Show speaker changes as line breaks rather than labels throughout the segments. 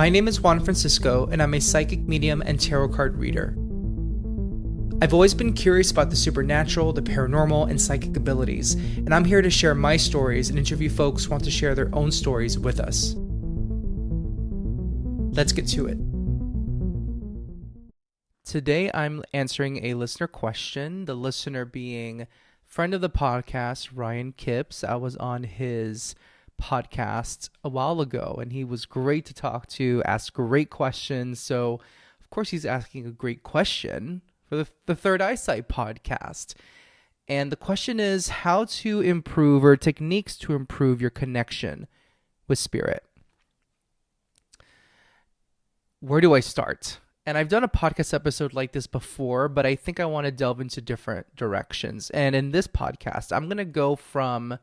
My name is Juan Francisco, and I'm a psychic medium and tarot card reader. I've always been curious about the supernatural, the paranormal, and psychic abilities, and I'm here to share my stories and interview folks who want to share their own stories with us. Let's get to it. Today I'm answering a listener question, the listener being friend of the podcast, Ryan Kipps. I was on his podcast a while ago, and he was great to talk to, asked great questions. So, of course, he's asking a great question for the Third Eyesight podcast. And the question is how to improve, or techniques to improve, your connection with spirit. Where do I start? And I've done a podcast episode like this before, but I think I want to delve into different directions. And in this podcast, I'm going to go from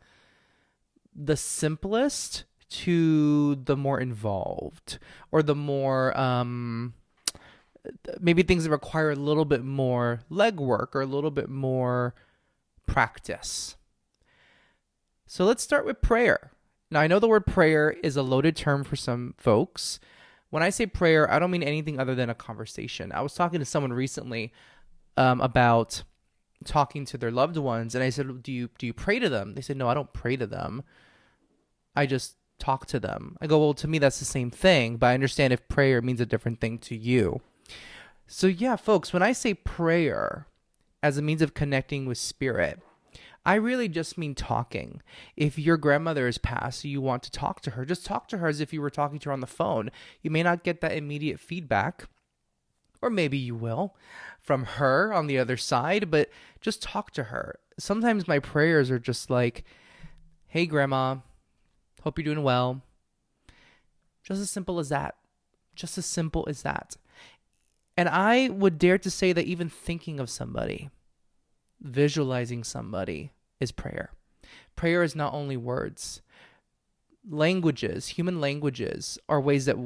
the simplest to the more involved, or the more maybe things that require a little bit more legwork or a little bit more practice. So let's start with prayer. Now, I know the word prayer is a loaded term for some folks. When I say prayer, I don't mean anything other than a conversation. I was talking to someone recently about talking to their loved ones, and I said, do you pray to them? They said, no, I don't pray to them. I just talk to them. I go, well, to me, that's the same thing, but I understand if prayer means a different thing to you. So yeah, folks, when I say prayer as a means of connecting with spirit, I really just mean talking. If your grandmother has passed, you want to talk to her, just talk to her as if you were talking to her on the phone. You may not get that immediate feedback, or maybe you will, from her on the other side, but just talk to her. Sometimes my prayers are just like, hey, Grandma, hope you're doing well. Just as simple as that. Just as simple as that. And I would dare to say that even thinking of somebody, visualizing somebody, is prayer. Prayer is not only words. Languages, human languages, are ways that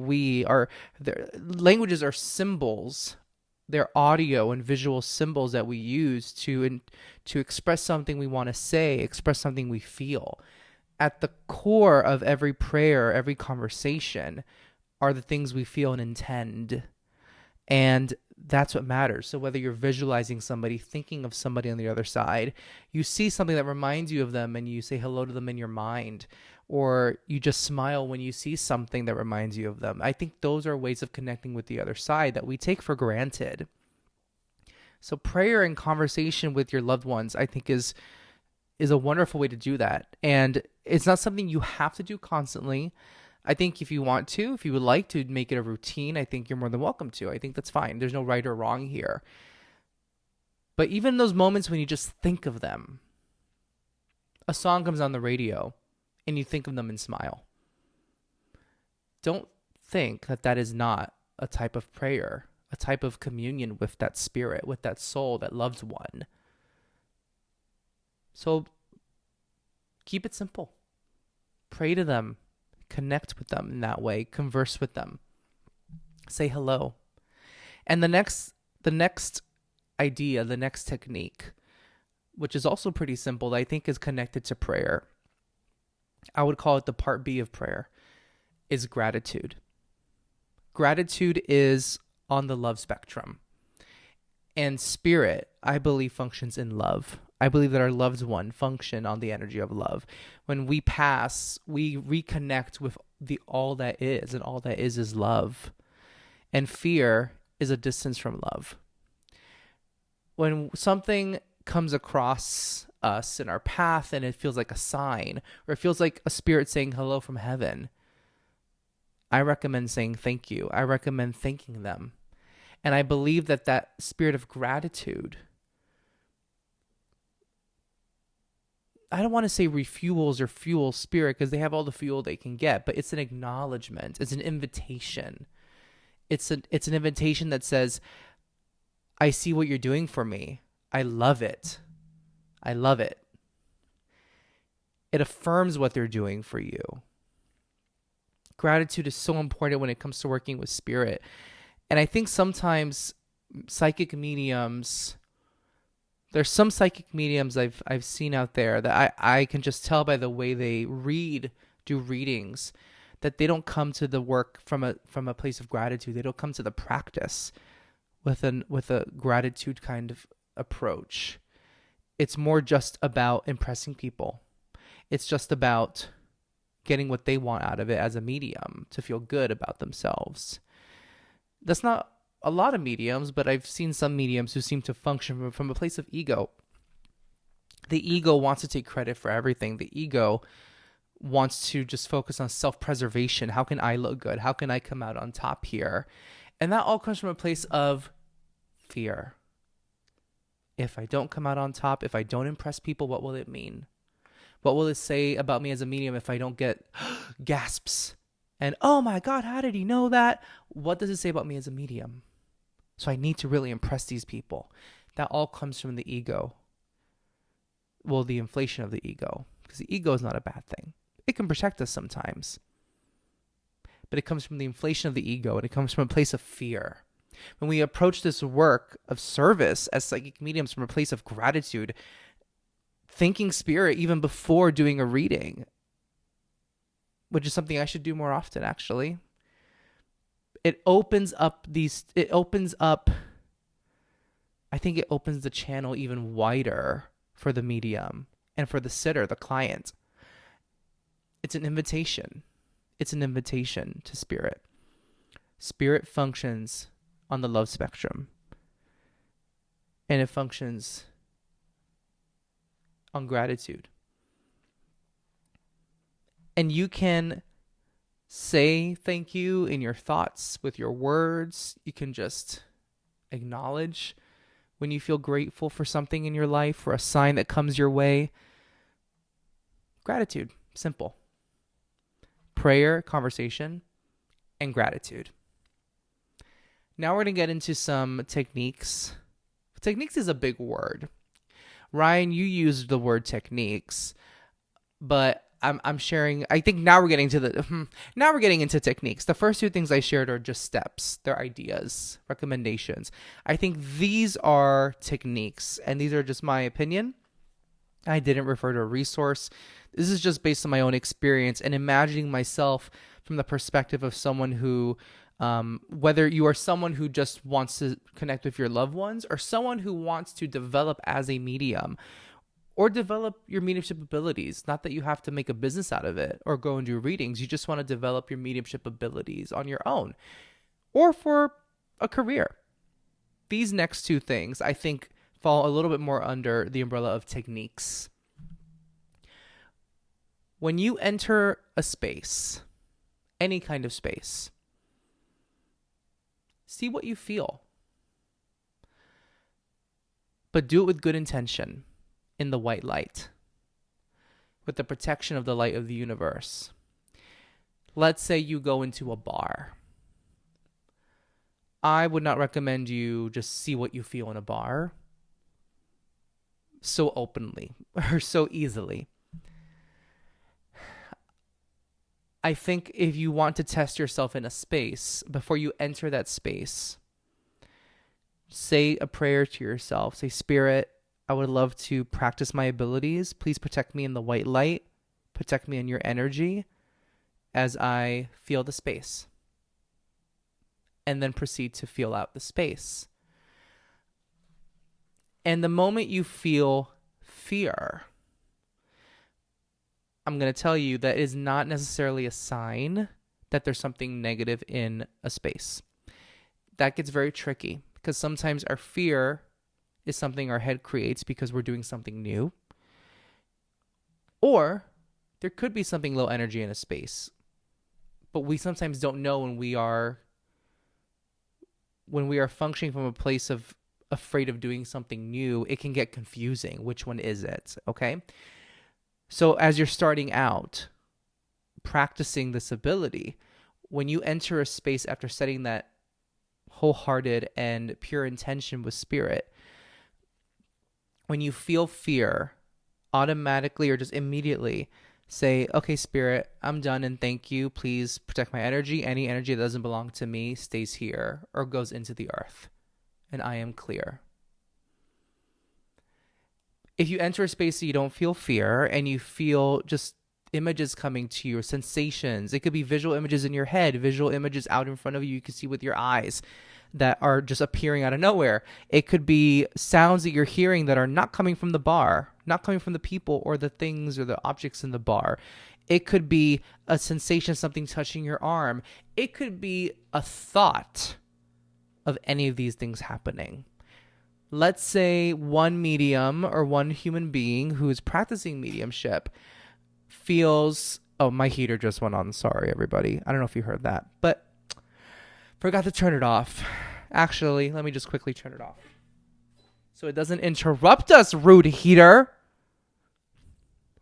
languages are symbols. They're audio and visual symbols that we use to express something we want to say, express something we feel. At the core of every prayer, every conversation, are the things we feel and intend. And that's what matters. So whether you're visualizing somebody, thinking of somebody on the other side, you see something that reminds you of them and you say hello to them in your mind, or you just smile when you see something that reminds you of them. I think those are ways of connecting with the other side that we take for granted. So prayer and conversation with your loved ones, I think, is a wonderful way to do that. And it's not something you have to do constantly. I think if you want to, if you would like to make it a routine, I think you're more than welcome to. I think that's fine. There's no right or wrong here. But even those moments when you just think of them, a song comes on the radio and you think of them and smile. Don't think that that is not a type of prayer, a type of communion with that spirit, with that soul, that loved one. So keep it simple. Pray to them. Connect with them in that way. Converse with them. Say hello. And the next idea, the next technique, which is also pretty simple, that I think is connected to prayer, I would call it the part B of prayer, is gratitude. Gratitude is on the love spectrum. And spirit, I believe, functions in love. I believe that our loved one function on the energy of love. When we pass, we reconnect with the all that is, and all that is love. And fear is a distance from love. When something comes across us in our path and it feels like a sign, or it feels like a spirit saying hello from heaven, I recommend saying thank you. I recommend thanking them. And I believe that that spirit of gratitude, I don't want to say refuels or fuels spirit, because they have all the fuel they can get, but it's an acknowledgement. It's an invitation. It's an invitation that says, I see what you're doing for me. I love it. I love it. It affirms what they're doing for you. Gratitude is so important when it comes to working with spirit. And I think sometimes psychic mediums, there's some psychic mediums I've seen out there that I can just tell by the way they do readings, that they don't come to the work from a place of gratitude. They don't come to the practice with a gratitude kind of approach. It's more just about impressing people. It's just about getting what they want out of it as a medium to feel good about themselves. That's not a lot of mediums, but I've seen some mediums who seem to function from a place of ego. The ego wants to take credit for everything. The ego wants to just focus on self-preservation. How can I look good? How can I come out on top here? And that all comes from a place of fear. If I don't come out on top, if I don't impress people, what will it mean? What will it say about me as a medium if I don't get gasps? And, oh my God, how did he know that? What does it say about me as a medium? So I need to really impress these people. That all comes from the ego. Well, the inflation of the ego. Because the ego is not a bad thing. It can protect us sometimes. But it comes from the inflation of the ego, and it comes from a place of fear. When we approach this work of service as psychic mediums from a place of gratitude, thanking spirit even before doing a reading, which is something I should do more often, actually. I think it opens the channel even wider for the medium and for the sitter, the client. It's an invitation. It's an invitation to spirit. Spirit functions on the love spectrum. And it functions on gratitude. And you can say thank you in your thoughts with your words. You can just acknowledge when you feel grateful for something in your life, for a sign that comes your way. Gratitude. Simple. Prayer, conversation, and gratitude. Now we're going to get into some techniques. Techniques is a big word. Ryan, you used the word techniques, but I'm sharing. I think now we're getting into techniques. The first two things I shared are just steps. They're ideas, recommendations. I think these are techniques, and these are just my opinion. I didn't refer to a resource. This is just based on my own experience and imagining myself from the perspective of someone who, whether you are someone who just wants to connect with your loved ones or someone who wants to develop as a medium or develop your mediumship abilities. Not that you have to make a business out of it or go and do readings. You just want to develop your mediumship abilities on your own or for a career. These next two things, I think, fall a little bit more under the umbrella of techniques. When you enter a space, any kind of space, see what you feel. But do it with good intention, in the white light, with the protection of the light of the universe. Let's say you go into a bar. I would not recommend you just see what you feel in a bar so openly or so easily. I think if you want to test yourself in a space, before you enter that space, say a prayer to yourself. Say, Spirit, I would love to practice my abilities. Please protect me in the white light. Protect me in your energy as I feel the space. And then proceed to feel out the space. And the moment you feel fear, I'm going to tell you that is not necessarily a sign that there's something negative in a space. That gets very tricky because sometimes our fear is something our head creates because we're doing something new. Or there could be something low energy in a space, but we sometimes don't know when we are functioning from a place of afraid of doing something new. It can get confusing. Which one is it? Okay. So as you're starting out, practicing this ability, when you enter a space after setting that wholehearted and pure intention with spirit, when you feel fear, automatically or just immediately say, okay, Spirit, I'm done and thank you. Please protect my energy. Any energy that doesn't belong to me stays here or goes into the earth, and I am clear. If you enter a space that you don't feel fear and you feel just images coming to you, or sensations. It could be visual images in your head, visual images out in front of you can see with your eyes that are just appearing out of nowhere. It could be sounds that you're hearing that are not coming from the bar, not coming from the people or the things or the objects in the bar. It could be a sensation, something touching your arm. It could be a thought of any of these things happening. Let's say one medium or one human being who is practicing mediumship feels, oh, my heater just went on. Sorry, everybody. I don't know if you heard that, but forgot to turn it off. Actually, let me just quickly turn it off so it doesn't interrupt us, rude heater.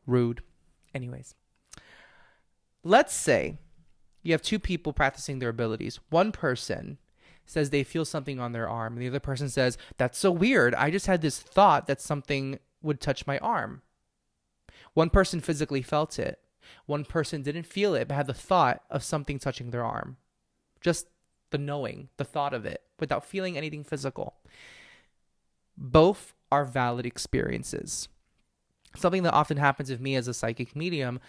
Rude. Anyways, let's say you have two people practicing their abilities. One person says they feel something on their arm, and the other person says, that's so weird. I just had this thought that something would touch my arm. One person physically felt it. One person didn't feel it, but had the thought of something touching their arm. Just the knowing, the thought of it, without feeling anything physical. Both are valid experiences. Something that often happens with me as a psychic medium,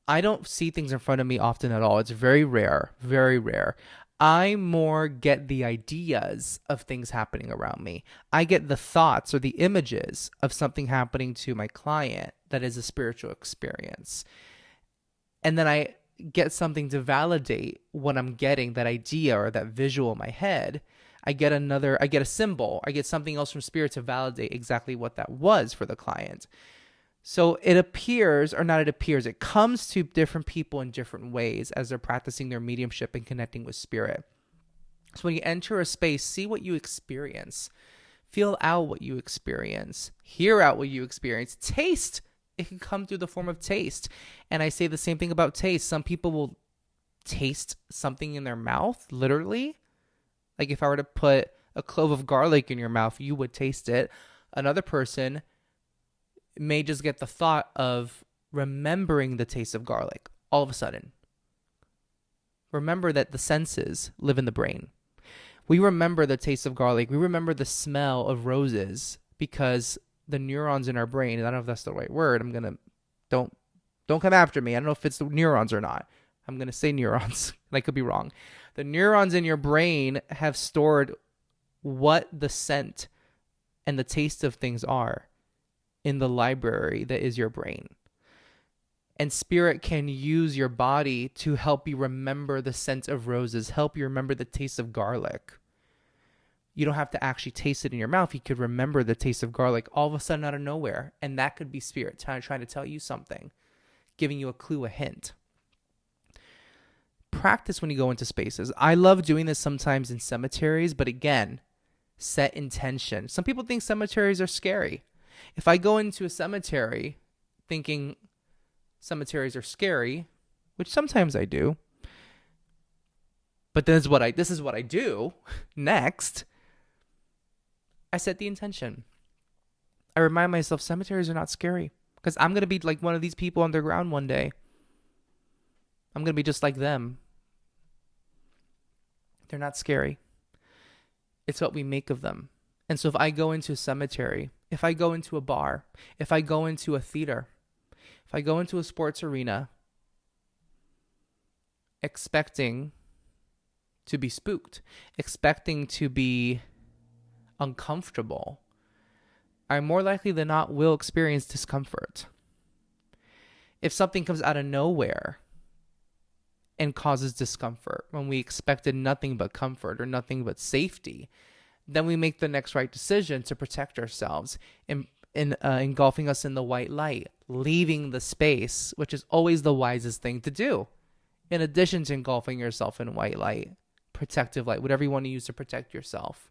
I don't see things in front of me often at all. It's very rare, very rare. I more get the ideas of things happening around me. I get the thoughts or the images of something happening to my client that is a spiritual experience. And then I get something to validate what I'm getting, that idea or that visual in my head. I get a symbol. I get something else from spirit to validate exactly what that was for the client. So it comes to different people in different ways as they're practicing their mediumship and connecting with spirit. So when you enter a space, see what you experience. Feel out what you experience. Hear out what you experience. Taste. It can come through the form of taste. And I say the same thing about taste. Some people will taste something in their mouth, literally. Like if I were to put a clove of garlic in your mouth, you would taste it. Another person may just get the thought of remembering the taste of garlic all of a sudden. Remember that the senses live in the brain. We remember the taste of garlic. We remember the smell of roses because the neurons in our brain, and I don't know if that's the right word. Don't come after me. I don't know if it's the neurons or not. I'm going to say neurons. I could be wrong. The neurons in your brain have stored what the scent and the taste of things are in the library that is your brain. And spirit can use your body to help you remember the scent of roses, help you remember the taste of garlic. You don't have to actually taste it in your mouth. You could remember the taste of garlic all of a sudden out of nowhere. And that could be spirit trying to tell you something, giving you a clue, a hint. Practice when you go into spaces. I love doing this sometimes in cemeteries, but again, set intention. Some people think cemeteries are scary. If I go into a cemetery thinking cemeteries are scary, which sometimes I do, but this is what I do next, I set the intention. I remind myself cemeteries are not scary because I'm going to be like one of these people underground one day. I'm going to be just like them. They're not scary. It's what we make of them. And so if I go into a cemetery, if I go into a bar, if I go into a theater, if I go into a sports arena, expecting to be spooked, expecting to be uncomfortable, I more likely than not will experience discomfort. If something comes out of nowhere and causes discomfort when we expected nothing but comfort or nothing but safety, then we make the next right decision to protect ourselves, engulfing us in the white light, leaving the space, which is always the wisest thing to do. In addition to engulfing yourself in white light, protective light, whatever you want to use to protect yourself.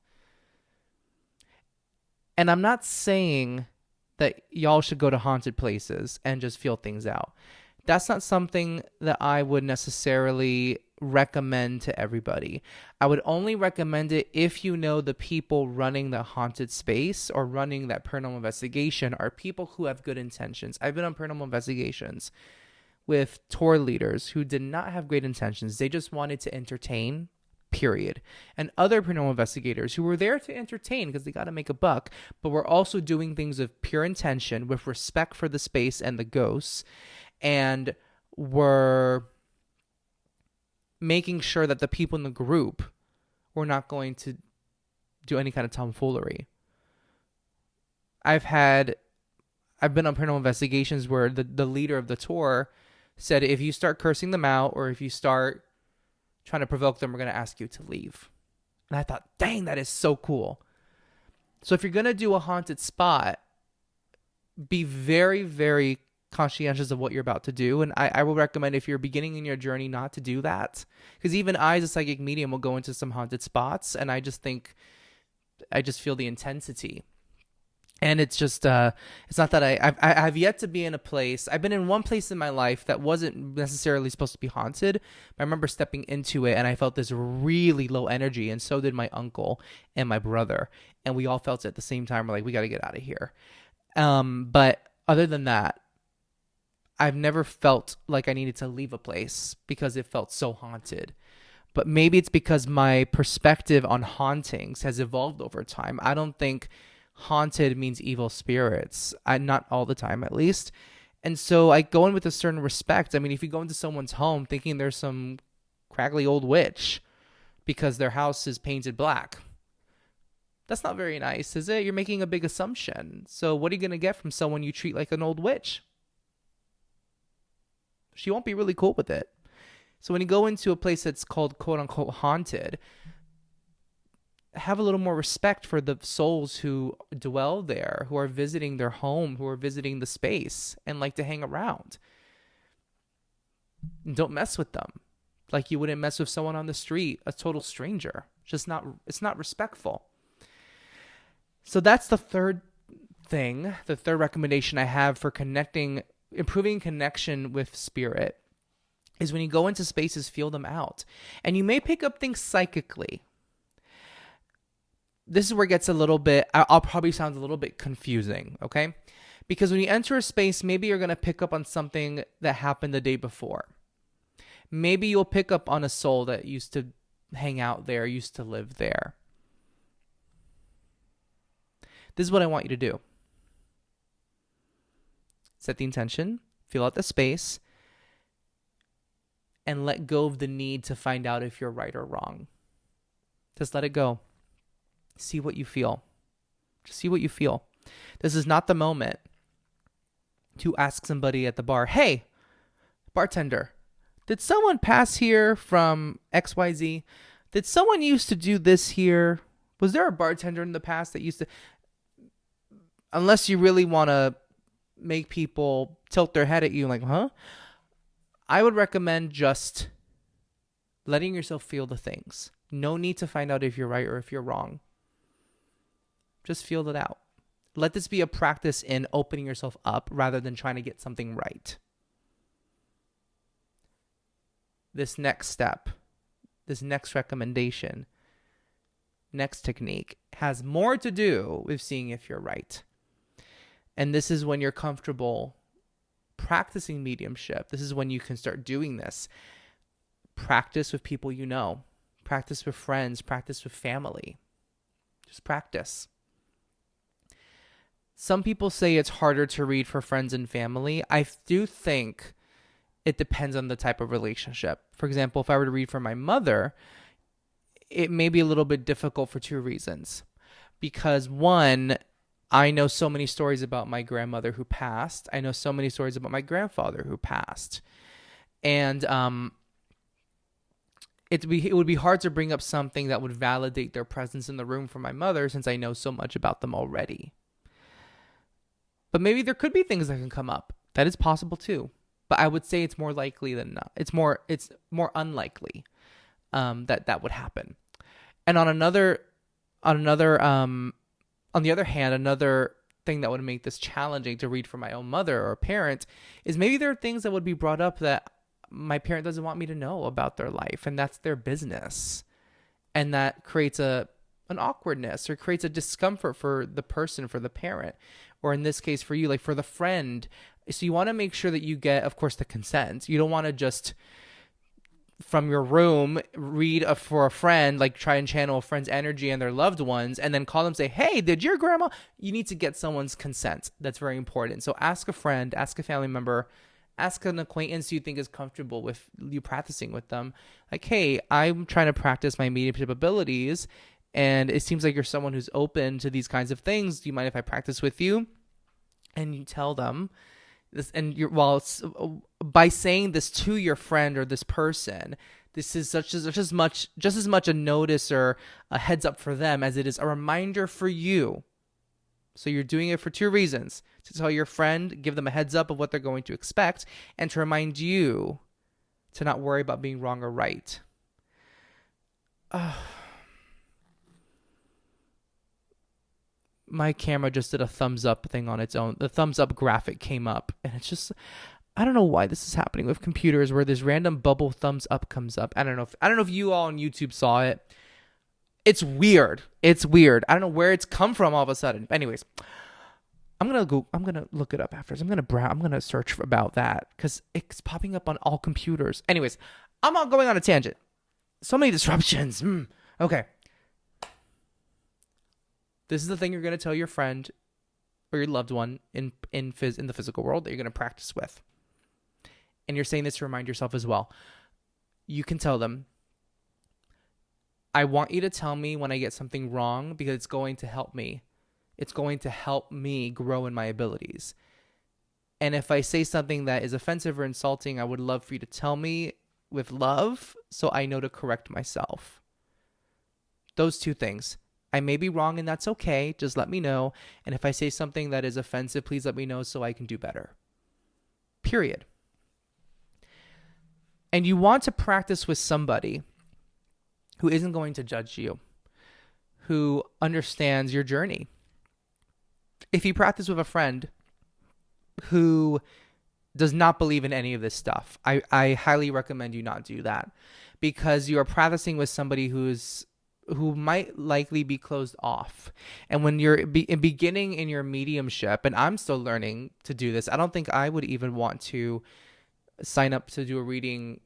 And I'm not saying that y'all should go to haunted places and just feel things out. That's not something that I would necessarily recommend to everybody. I would only recommend it if you know the people running the haunted space or running that paranormal investigation are people who have good intentions. I've been on paranormal investigations with tour leaders who did not have great intentions. They just wanted to entertain, period. And other paranormal investigators who were there to entertain because they got to make a buck, but were also doing things with pure intention, with respect for the space and the ghosts, and were making sure that the people in the group were not going to do any kind of tomfoolery. I've been on paranormal investigations where the leader of the tour said, if you start cursing them out or if you start trying to provoke them, we're going to ask you to leave. And I thought, dang, that is so cool. So if you're going to do a haunted spot, be very, very conscientious of what you're about to do. And I will recommend, if you're beginning in your journey, not to do that. Because even I, as a psychic medium, will go into some haunted spots, and I just feel the intensity. And it's just, it's not that I have yet to be in a place. I've been in one place in my life that wasn't necessarily supposed to be haunted. But I remember stepping into it and I felt this really low energy. And so did my uncle and my brother. And we all felt it at the same time. We're like, we got to get out of here. But other than that, I've never felt like I needed to leave a place because it felt so haunted. But maybe it's because my perspective on hauntings has evolved over time. I don't think haunted means evil spirits. Not all the time, at least. And so I go in with a certain respect. I mean, if you go into someone's home thinking there's some craggly old witch because their house is painted black, that's not very nice, is it? You're making a big assumption. So what are you going to get from someone you treat like an old witch? She won't be really cool with it. So when you go into a place that's called quote unquote haunted, have a little more respect for the souls who dwell there, who are visiting their home, who are visiting the space and like to hang around. And don't mess with them like you wouldn't mess with someone on the street, a total stranger. It's not respectful. So that's the third thing, the third recommendation I have for improving connection with spirit is when you go into spaces, feel them out. And you may pick up things psychically. This is where it gets a little bit, I'll probably sound a little bit confusing, okay? Because when you enter a space, maybe you're going to pick up on something that happened the day before. Maybe you'll pick up on a soul that used to hang out there, used to live there. This is what I want you to do. Set the intention, feel out the space, and let go of the need to find out if you're right or wrong. Just let it go. See what you feel. Just see what you feel. This is not the moment to ask somebody at the bar, hey, bartender, did someone pass here from XYZ? Did someone used to do this here? Was there a bartender in the past that used to... Unless you really want to make people tilt their head at you like, huh? I would recommend just letting yourself feel the things. No need to find out if you're right or if you're wrong. Just feel it out. Let this be a practice in opening yourself up rather than trying to get something right. This next step, this next recommendation, next technique has more to do with seeing if you're right. And this is when you're comfortable practicing mediumship. This is when you can start doing this. Practice with people you know. Practice with friends. Practice with family. Just practice. Some people say it's harder to read for friends and family. I do think it depends on the type of relationship. For example, if I were to read for my mother, it may be a little bit difficult for two reasons. Because one, I know so many stories about my grandmother who passed. I know so many stories about my grandfather who passed. And it would be hard to bring up something that would validate their presence in the room for my mother since I know so much about them already. But maybe there could be things that can come up. That is possible too. But I would say it's more likely than not. It's more unlikely that would happen. And on the other hand, another thing that would make this challenging to read for my own mother or parent is maybe there are things that would be brought up that my parent doesn't want me to know about their life, and that's their business. And that creates an awkwardness or creates a discomfort for the person, for the parent, or in this case for you, like for the friend. So you want to make sure that you get, of course, the consent. You don't want to just from your room read for a friend, like try and channel a friend's energy and their loved ones, and then call them, say, hey, did your grandma? You need to get someone's consent. That's very important. So ask a friend, ask a family member, Ask an acquaintance you think is comfortable with you practicing with them. Like, hey, I'm trying to practice my mediumship abilities, and it seems like you're someone who's open to these kinds of things. Do you mind if I practice with you? And you tell them this, and by saying this to your friend or this person, this is just as much a notice or a heads up for them as it is a reminder for you. So you're doing it for two reasons: to tell your friend, give them a heads up of what they're going to expect, and to remind you to not worry about being wrong or right. My camera just did a thumbs up thing on its own. The thumbs up graphic came up, and it's just, I don't know why this is happening with computers where this random bubble thumbs up comes up. I don't know if you all on YouTube saw it. It's weird. I don't know where it's come from all of a sudden. Anyways, I'm gonna look it up after. I'm gonna search about that because it's popping up on all computers. Anyways, I'm not going on a tangent. So many disruptions. Okay. This is the thing you're going to tell your friend or your loved one in the physical world that you're going to practice with. And you're saying this to remind yourself as well. You can tell them, I want you to tell me when I get something wrong because it's going to help me. It's going to help me grow in my abilities. And if I say something that is offensive or insulting, I would love for you to tell me with love so I know to correct myself. Those two things. I may be wrong and that's okay. Just let me know. And if I say something that is offensive, please let me know so I can do better. Period. And you want to practice with somebody who isn't going to judge you, who understands your journey. If you practice with a friend who does not believe in any of this stuff, I highly recommend you not do that, because you are practicing with somebody who might likely be closed off. And when you're beginning in your mediumship, and I'm still learning to do this, I don't think I would even want to sign up to do a reading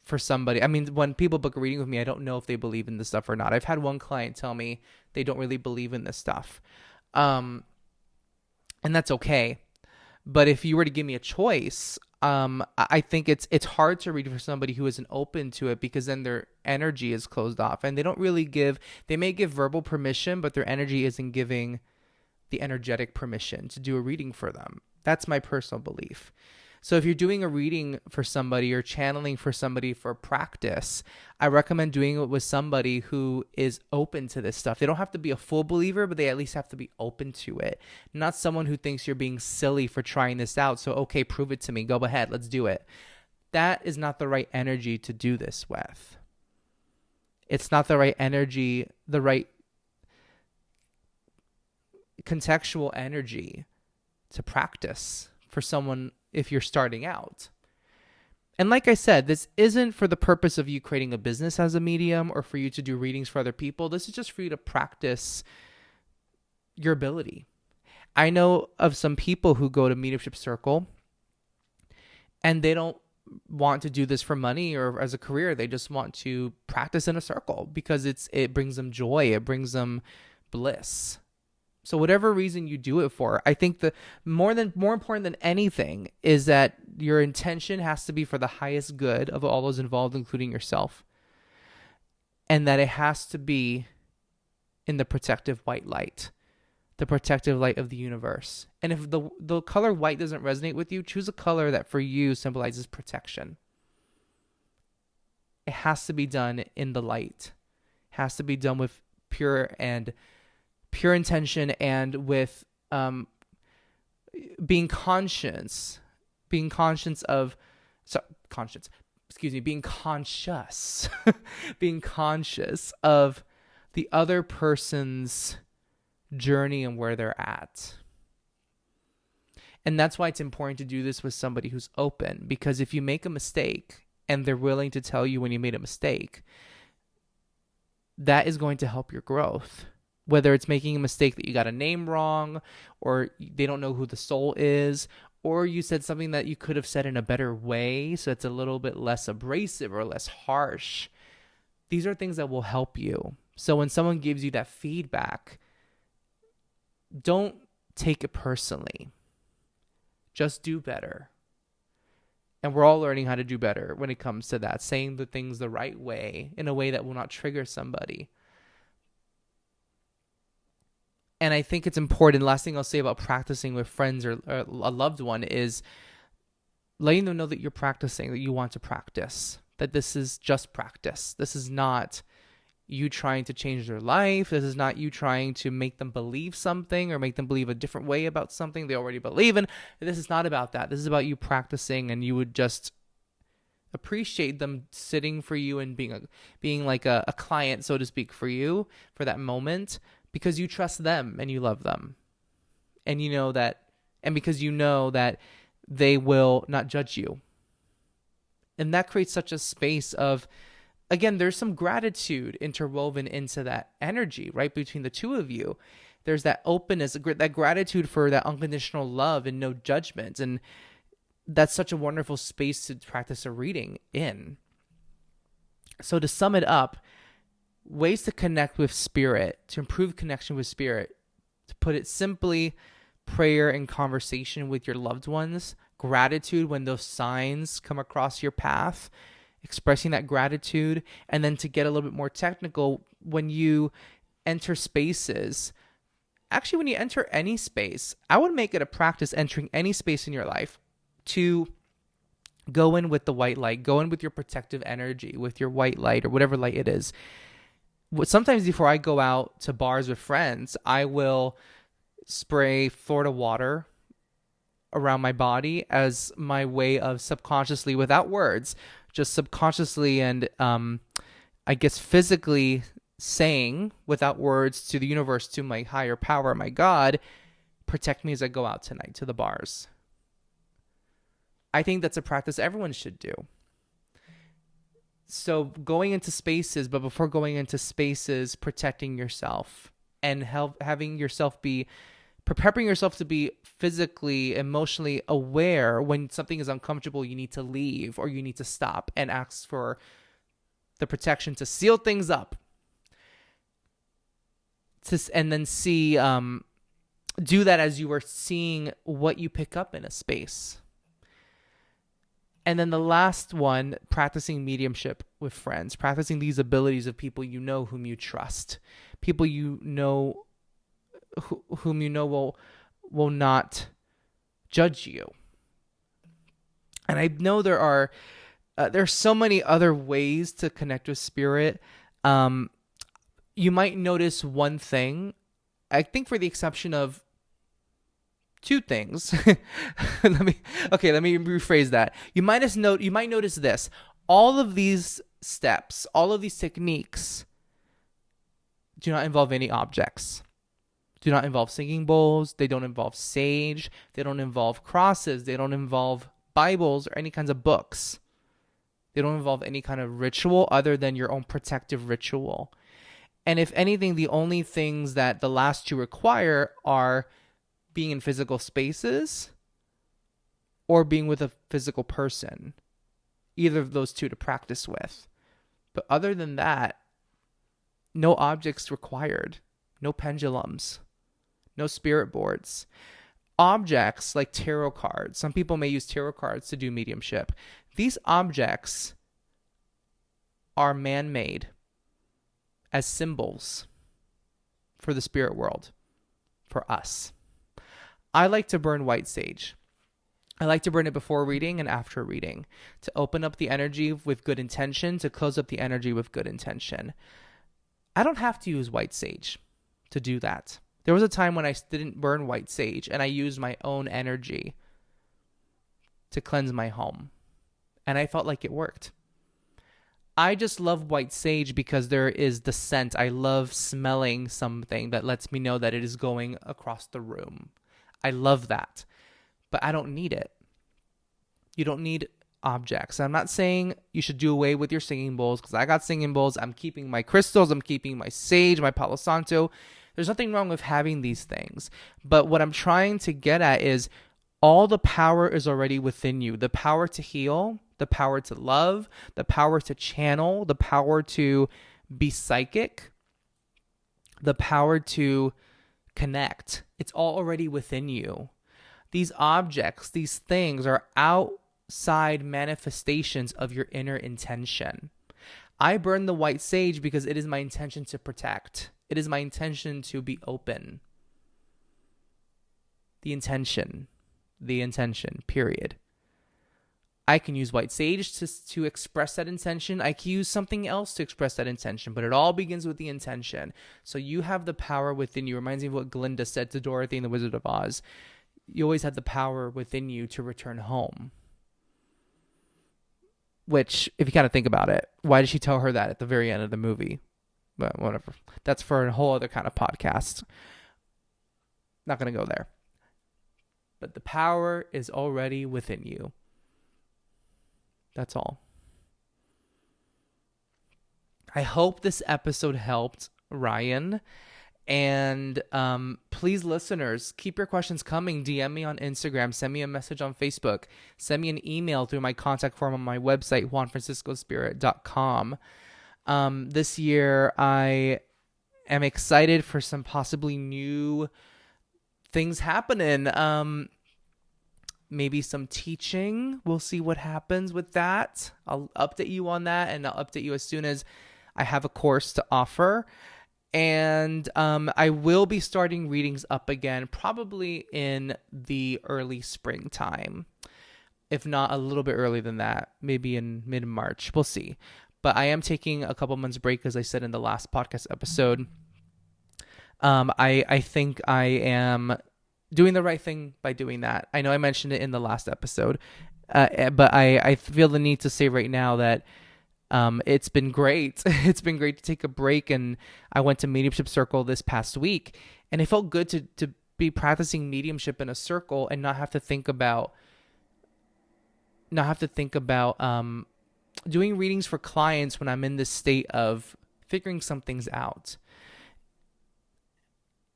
for somebody. I mean, when people book a reading with me, I don't know if they believe in this stuff or not. I've had one client tell me they don't really believe in this stuff. And that's okay. But if you were to give me a choice, I think it's hard to read for somebody who isn't open to it, because then their energy is closed off and they don't really they may give verbal permission, but their energy isn't giving the energetic permission to do a reading for them. That's my personal belief. So if you're doing a reading for somebody or channeling for somebody for practice, I recommend doing it with somebody who is open to this stuff. They don't have to be a full believer, but they at least have to be open to it. Not someone who thinks you're being silly for trying this out. So, okay, prove it to me. Go ahead. Let's do it. That is not the right energy to do this with. It's not the right energy, the right contextual energy to practice for someone if you're starting out. And like I said, this isn't for the purpose of you creating a business as a medium or for you to do readings for other people. This is just for you to practice your ability. I know of some people who go to Mediumship Circle and they don't want to do this for money or as a career. They just want to practice in a circle because it brings them joy. It brings them bliss. So whatever reason you do it for, I think the more important than anything is that your intention has to be for the highest good of all those involved, including yourself. And that it has to be in the protective white light, the protective light of the universe. And if the color white doesn't resonate with you, choose a color that for you symbolizes protection. It has to be done in the light. It has to be done with pure intention and with being conscious being conscious of the other person's journey and where they're at. And that's why it's important to do this with somebody who's open, because if you make a mistake and they're willing to tell you when you made a mistake, that is going to help your growth. Whether it's making a mistake that you got a name wrong, or they don't know who the soul is, or you said something that you could have said in a better way so it's a little bit less abrasive or less harsh. These are things that will help you. So when someone gives you that feedback, don't take it personally. Just do better. And we're all learning how to do better when it comes to that, saying the things the right way, in a way that will not trigger somebody. And I think it's important. Last thing I'll say about practicing with friends or a loved one is letting them know that you're practicing, that you want to practice, that this is just practice. This is not you trying to change their life. This is not you trying to make them believe something or make them believe a different way about something they already believe in. This is not about that. This is about you practicing, and you would just appreciate them sitting for you and being like a client, so to speak, for you for that moment, because you trust them and you love them. And you know that, and because you know that they will not judge you. And that creates such a space of, again, there's some gratitude interwoven into that energy, right? Between the two of you. There's that openness, that gratitude for that unconditional love and no judgment. And that's such a wonderful space to practice a reading in. So to sum it up, ways to connect with spirit, to improve connection with spirit, to put it simply, prayer and conversation with your loved ones, gratitude when those signs come across your path, expressing that gratitude, and then to get a little bit more technical, when you enter spaces, actually when you enter any space, I would make it a practice entering any space in your life to go in with the white light, go in with your protective energy, with your white light or whatever light it is. Sometimes before I go out to bars with friends, I will spray Florida water around my body as my way of subconsciously, without words, just subconsciously and I guess physically saying without words to the universe, to my higher power, my God, protect me as I go out tonight to the bars. I think that's a practice everyone should do. So going into spaces, but before going into spaces, protecting yourself and having yourself be, preparing yourself to be physically, emotionally aware when something is uncomfortable, you need to leave or you need to stop and ask for the protection to seal things up. And then do that as you are seeing what you pick up in a space. And then the last one, practicing mediumship with friends, practicing these abilities of people you know whom you trust, people you know whom you know will not judge you. And I know there's so many other ways to connect with spirit. You might notice one thing, I think, for the exception of two things. Let me rephrase that. You might notice this. All of these steps, all of these techniques do not involve any objects. Do not involve singing bowls. They don't involve sage. They don't involve crosses. They don't involve Bibles or any kinds of books. They don't involve any kind of ritual other than your own protective ritual. And if anything, the only things that the last two require are being in physical spaces or being with a physical person. Either of those two to practice with. But other than that, no objects required. No pendulums. No spirit boards. Objects like tarot cards. Some people may use tarot cards to do mediumship. These objects are man-made as symbols for the spirit world, for us. I like to burn white sage. I like to burn it before reading and after reading to open up the energy with good intention, to close up the energy with good intention. I don't have to use white sage to do that. There was a time when I didn't burn white sage and I used my own energy to cleanse my home. And I felt like it worked. I just love white sage because there is the scent. I love smelling something that lets me know that it is going across the room. I love that. But I don't need it. You don't need objects. I'm not saying you should do away with your singing bowls, because I got singing bowls. I'm keeping my crystals. I'm keeping my sage, my Palo Santo. There's nothing wrong with having these things. But what I'm trying to get at is all the power is already within you. The power to heal, the power to love, the power to channel, the power to be psychic, the power to connect. It's all already within you. These objects, these things are out outside manifestations of your inner intention. I burn the white sage because it is my intention to protect. It is my intention to be open. The intention, period. I can use white sage to express that intention. I can use something else to express that intention, but it all begins with the intention. So you have the power within you. Reminds me of what Glinda said to Dorothy in The Wizard of Oz. You always have the power within you to return home. Which, if you kind of think about it, why did she tell her that at the very end of the movie? But whatever. That's for a whole other kind of podcast. Not going to go there. But the power is already within you. That's all. I hope this episode helped Ryan. And please, listeners, keep your questions coming. DM me on Instagram. Send me a message on Facebook. Send me an email through my contact form on my website, juanfranciscospirit.com. This year, I am excited for some possibly new things happening. Maybe some teaching. We'll see what happens with that. I'll update you on that, and I'll update you as soon as I have a course to offer. And I will be starting readings up again, probably in the early springtime. If not a little bit earlier than that, maybe in mid-March. We'll see. But I am taking a couple months break, as I said in the last podcast episode. I think I am doing the right thing by doing that. I know I mentioned it in the last episode, but I feel the need to say right now that it's been great. It's been great to take a break, and I went to Mediumship Circle this past week, and it felt good to be practicing mediumship in a circle and not have to think about doing readings for clients when I'm in this state of figuring some things out.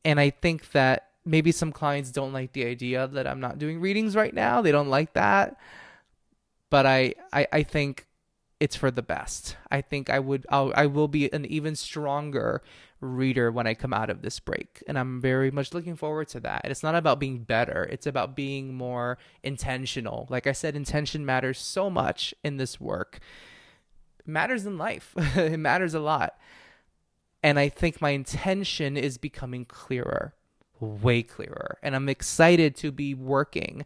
And I think that maybe some clients don't like the idea that I'm not doing readings right now. They don't like that. But I think it's for the best. I think I will be an even stronger reader when I come out of this break. And I'm very much looking forward to that. And it's not about being better. It's about being more intentional. Like I said, intention matters so much in this work. It matters in life. It matters a lot. And I think my intention is becoming clearer, way clearer. And I'm excited to be working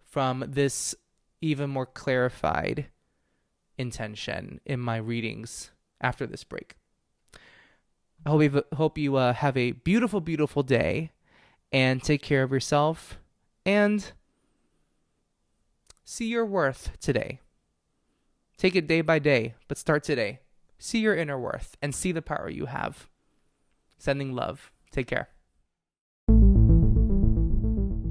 from this even more clarified intention in my readings after this break. I hope you have a beautiful, beautiful day, and take care of yourself, and see your worth today. Take it day by day, but start today. See your inner worth and see the power you have. Sending love. Take care.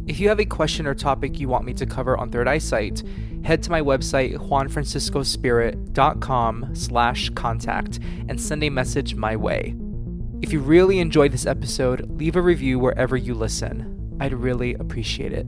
If you have a question or topic you want me to cover on Third Eyesight, head to my website, juanfranciscospirit.com/contact, and send a message my way. If you really enjoyed this episode, leave a review wherever you listen. I'd really appreciate it.